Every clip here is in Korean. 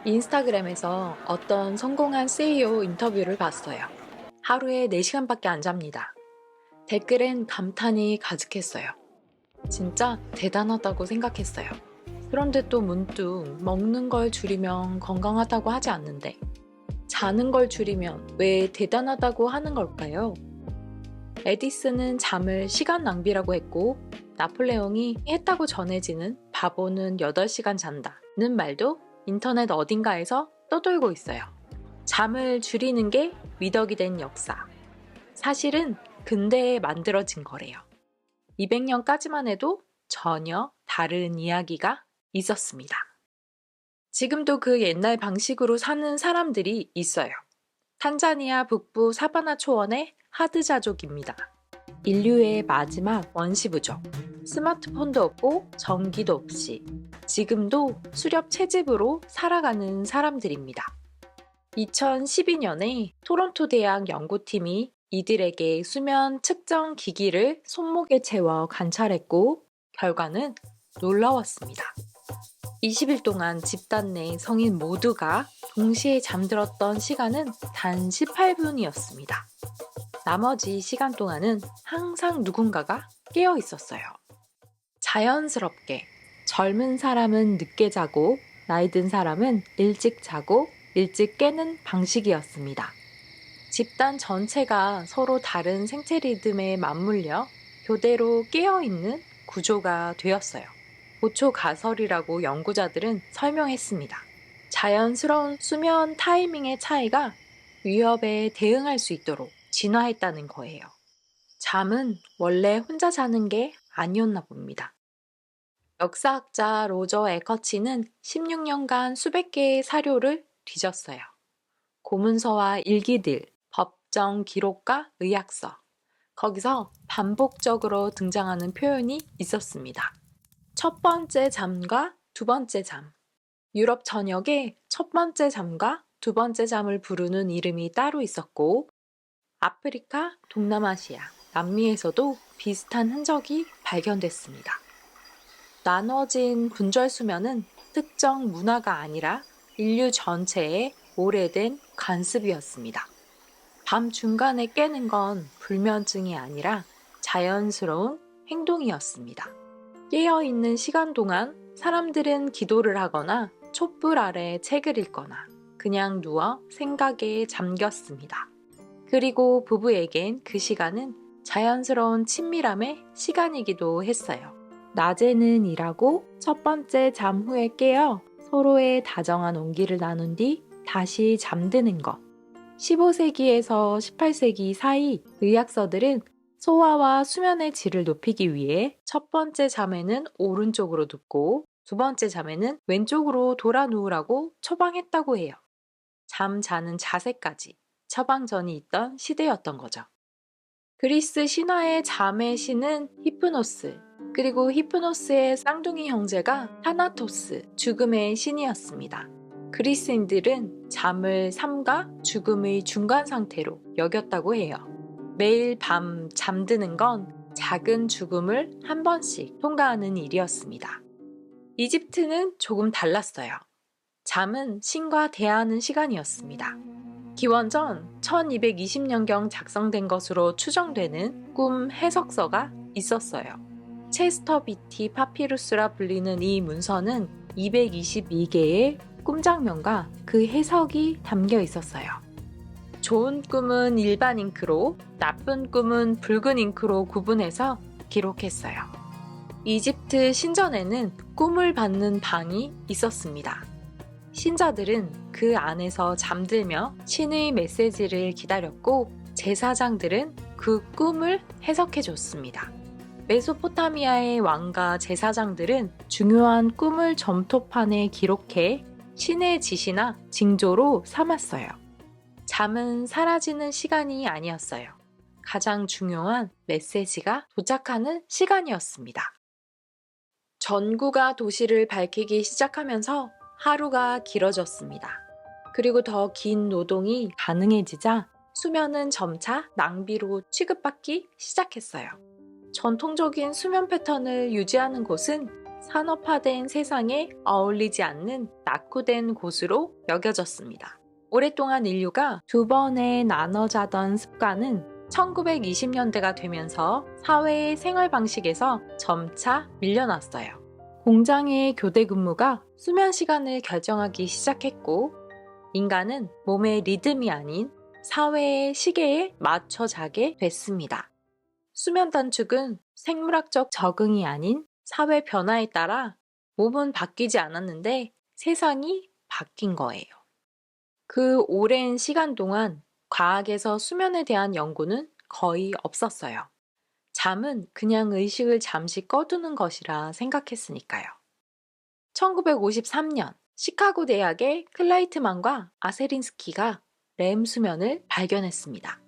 인스타그램에서 어떤 성공한 CEO 인터뷰를 봤어요. 하루에 4시간밖에 안 잡니다. 댓글엔 감탄이 가득했어요. 진짜 대단하다고 생각했어요. 그런데 또 문득 먹는 걸 줄이면 건강하다고 하지 않는데 자는 걸 줄이면 왜 대단하다고 하는 걸까요? 에디슨은 잠을 시간 낭비라고 했고 나폴레옹이 했다고 전해지는 바보는 8시간 잔다는 말도 인터넷 어딘가에서 떠돌고 있어요. 잠을 줄이는 게 미덕이 된 역사. 사실은 근대에 만들어진 거래요. 200년까지만 해도 전혀 다른 이야기가 있었습니다. 지금도 그 옛날 방식으로 사는 사람들이 있어요. 탄자니아 북부 사바나 초원의 하드자족입니다. 인류의 마지막 원시부족. 스마트폰도 없고 전기도 없이 지금도 수렵 채집으로 살아가는 사람들입니다. 2012년에 토론토 대학 연구팀이 이들에게 수면 측정 기기를 손목에 채워 관찰했고 결과는 놀라웠습니다. 20일 동안 집단 내 성인 모두가 동시에 잠들었던 시간은 단 18분이었습니다. 나머지 시간 동안은 항상 누군가가 깨어 있었어요. 자연스럽게 젊은 사람은 늦게 자고 나이 든 사람은 일찍 자고 일찍 깨는 방식이었습니다. 집단 전체가 서로 다른 생체 리듬에 맞물려 교대로 깨어있는 구조가 되었어요. 보초가설이라고 연구자들은 설명했습니다. 자연스러운 수면 타이밍의 차이가 위협에 대응할 수 있도록 진화했다는 거예요. 잠은 원래 혼자 자는 게 아니었나 봅니다. 역사학자 로저 에커치는 16년간 수백 개의 사료를 뒤졌어요. 고문서와 일기들, 법정 기록과 의학서. 거기서 반복적으로 등장하는 표현이 있었습니다. 첫 번째 잠과 두 번째 잠. 유럽 전역에 첫 번째 잠과 두 번째 잠을 부르는 이름이 따로 있었고, 아프리카, 동남아시아, 남미에서도 비슷한 흔적이 발견됐습니다. 나눠진 분절 수면은 특정 문화가 아니라 인류 전체의 오래된 관습이었습니다. 밤 중간에 깨는 건 불면증이 아니라 자연스러운 행동이었습니다. 깨어있는 시간 동안 사람들은 기도를 하거나 촛불 아래 책을 읽거나 그냥 누워 생각에 잠겼습니다. 그리고 부부에겐 그 시간은 자연스러운 친밀함의 시간이기도 했어요. 낮에는 일하고 첫 번째 잠 후에 깨어 서로의 다정한 온기를 나눈 뒤 다시 잠드는 것. 15세기에서 18세기 사이 의학서들은 소화와 수면의 질을 높이기 위해 첫 번째 잠에는 오른쪽으로 눕고 두 번째 잠에는 왼쪽으로 돌아 누우라고 처방했다고 해요. 잠 자는 자세까지 처방전이 있던 시대였던 거죠. 그리스 신화의 잠의 신은 히프노스, 그리고 히프노스의 쌍둥이 형제가 타나토스, 죽음의 신이었습니다. 그리스인들은 잠을 삶과 죽음의 중간 상태로 여겼다고 해요. 매일 밤 잠드는 건 작은 죽음을 한 번씩 통과하는 일이었습니다. 이집트는 조금 달랐어요. 잠은 신과 대화하는 시간이었습니다. 기원전 1220년경 작성된 것으로 추정되는 꿈 해석서가 있었어요. 체스터 비티 파피루스라 불리는 이 문서는 222개의 꿈 장면과 그 해석이 담겨 있었어요. 좋은 꿈은 일반 잉크로, 나쁜 꿈은 붉은 잉크로 구분해서 기록했어요. 이집트 신전에는 꿈을 받는 방이 있었습니다. 신자들은 그 안에서 잠들며 신의 메시지를 기다렸고 제사장들은 그 꿈을 해석해 줬습니다. 메소포타미아의 왕과 제사장들은 중요한 꿈을 점토판에 기록해 신의 지시나 징조로 삼았어요. 잠은 사라지는 시간이 아니었어요. 가장 중요한 메시지가 도착하는 시간이었습니다. 전구가 도시를 밝히기 시작하면서 하루가 길어졌습니다. 그리고 더 긴 노동이 가능해지자 수면은 점차 낭비로 취급받기 시작했어요. 전통적인 수면 패턴을 유지하는 곳은 산업화된 세상에 어울리지 않는 낙후된 곳으로 여겨졌습니다. 오랫동안 인류가 두 번에 나눠 자던 습관은 1920년대가 되면서 사회의 생활 방식에서 점차 밀려났어요. 공장의 교대 근무가 수면 시간을 결정하기 시작했고, 인간은 몸의 리듬이 아닌 사회의 시계에 맞춰 자게 됐습니다. 수면 단축은 생물학적 적응이 아닌 사회 변화에 따라 몸은 바뀌지 않았는데 세상이 바뀐 거예요. 그 오랜 시간 동안 과학에서 수면에 대한 연구는 거의 없었어요. 잠은 그냥 의식을 잠시 꺼두는 것이라 생각했으니까요. 1953년 시카고 대학의 클라이트만과 아세린스키가 렘 수면을 발견했습니다.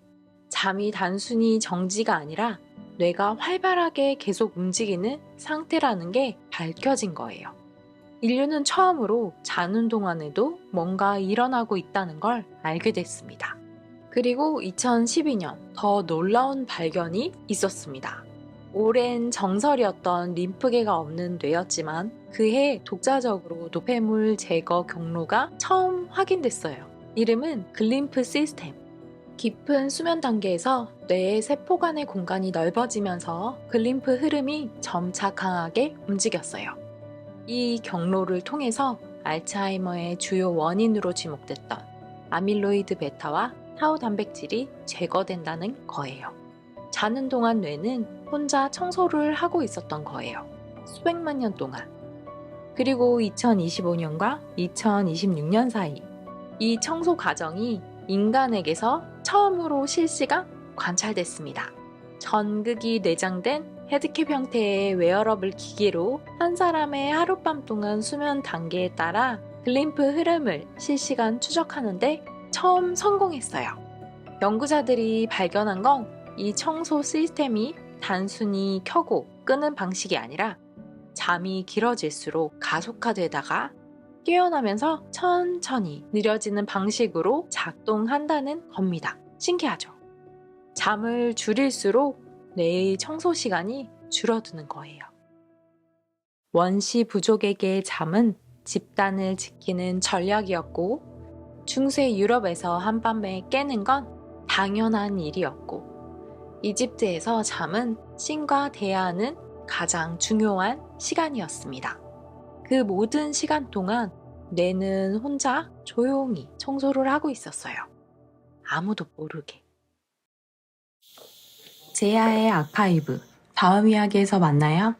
잠이 단순히 정지가 아니라 뇌가 활발하게 계속 움직이는 상태라는 게 밝혀진 거예요. 인류는 처음으로 자는 동안에도 뭔가 일어나고 있다는 걸 알게 됐습니다. 그리고 2012년 더 놀라운 발견이 있었습니다. 오랜 정설이었던 림프계가 없는 뇌였지만 그해 독자적으로 노폐물 제거 경로가 처음 확인됐어요. 이름은 글림프 시스템. 깊은 수면 단계에서 뇌의 세포 간의 공간이 넓어지면서 글림프 흐름이 점차 강하게 움직였어요. 이 경로를 통해서 알츠하이머의 주요 원인으로 지목됐던 아밀로이드 베타와 타우 단백질이 제거된다는 거예요. 자는 동안 뇌는 혼자 청소를 하고 있었던 거예요. 수백만 년 동안. 그리고 2025년과 2026년 사이 이 청소 과정이 인간에게서 처음으로 실시간 관찰됐습니다. 전극이 내장된 헤드캡 형태의 웨어러블 기기로 한 사람의 하룻밤 동안 수면 단계에 따라 글림프 흐름을 실시간 추적하는데 처음 성공했어요. 연구자들이 발견한 건 이 청소 시스템이 단순히 켜고 끄는 방식이 아니라 잠이 길어질수록 가속화되다가 깨어나면서 천천히 느려지는 방식으로 작동한다는 겁니다. 신기하죠? 잠을 줄일수록 뇌의 청소 시간이 줄어드는 거예요. 원시 부족에게 잠은 집단을 지키는 전략이었고 중세 유럽에서 한밤에 깨는 건 당연한 일이었고 이집트에서 잠은 신과 대화하는 가장 중요한 시간이었습니다. 그 모든 시간 동안 뇌는 혼자 조용히 청소를 하고 있었어요. 아무도 모르게. 제야의 아카이브. 다음 이야기에서 만나요.